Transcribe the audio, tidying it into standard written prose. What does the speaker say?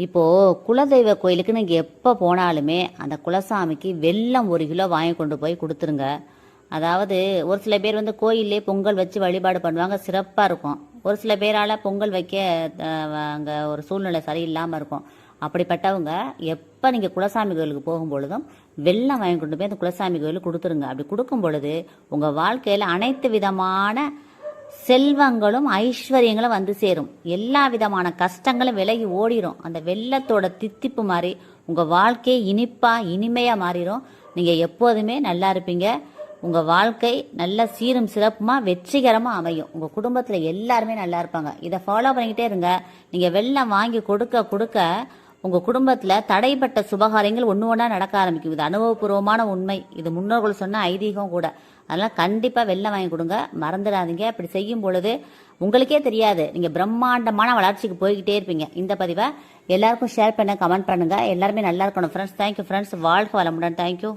இப்போ குலதெய்வ கோயிலுக்கு நீங்க எப்ப போனாலுமே அந்த குலசாமிக்கு வெல்லம் 1 கிலோ வாங்கி கொண்டு போய் கொடுத்துருங்க. அதாவது ஒரு சில பேர் கோயிலே பொங்கல் வச்சு வழிபாடு பண்ணுவாங்க, சிறப்பா இருக்கும். ஒரு சில பேரால பொங்கல் வைக்க அங்க ஒரு சூழ்நிலை சரியில்லாம இருக்கும். அப்படிப்பட்டவங்க எப்ப நீங்க குலசாமி கோயிலுக்கு போகும் பொழுதும் வெல்லம் வாங்கி கொண்டு போய் அந்த குலசாமி கோயிலுக்கு கொடுத்துருங்க. அப்படி கொடுக்கும் பொழுது உங்க வாழ்க்கையில அனைத்து விதமான செல்வங்களும் ஐஸ்வர்யங்களும் வந்து சேரும். எல்லா விதமான கஷ்டங்களும் விலகி ஓடிரும். அந்த வெள்ளத்தோட தித்திப்பு மாதிரி உங்க வாழ்க்கை இனிப்பா இனிமையா மாறிடும். நீங்க எப்போதுமே நல்லா இருப்பீங்க. உங்க வாழ்க்கை நல்ல சீரும் சிறப்புமா வெற்றிகரமா அமையும். உங்க குடும்பத்துல எல்லாருமே நல்லா இருப்பாங்க. இதை ஃபாலோ பண்ணிக்கிட்டே இருங்க. நீங்க வெள்ளம் வாங்கி கொடுக்க கொடுக்க உங்க குடும்பத்துல தடைப்பட்ட சுபகாரியங்கள் ஒன்று ஒன்றா நடக்க ஆரம்பிக்கும். இது அனுபவபூர்வமான உண்மை. இது முன்னோர்கள் சொன்ன ஐதீகம் கூட. அதனால கண்டிப்பா வெள்ளம் வாங்கி கொடுங்க, மறந்துடாதீங்க. அப்படி செய்யும் பொழுது உங்களுக்கே தெரியாது, நீங்க பிரம்மாண்டமான வளர்ச்சிக்கு போய்கிட்டே இருப்பீங்க. இந்த பதிவை எல்லாருக்கும் ஷேர் பண்ண, கமெண்ட் பண்ணுங்க. எல்லாருமே நல்லா இருக்கணும் ஃப்ரெண்ட்ஸ். Thank you friends. வாழ்க வளமுடன். தேங்க்யூ.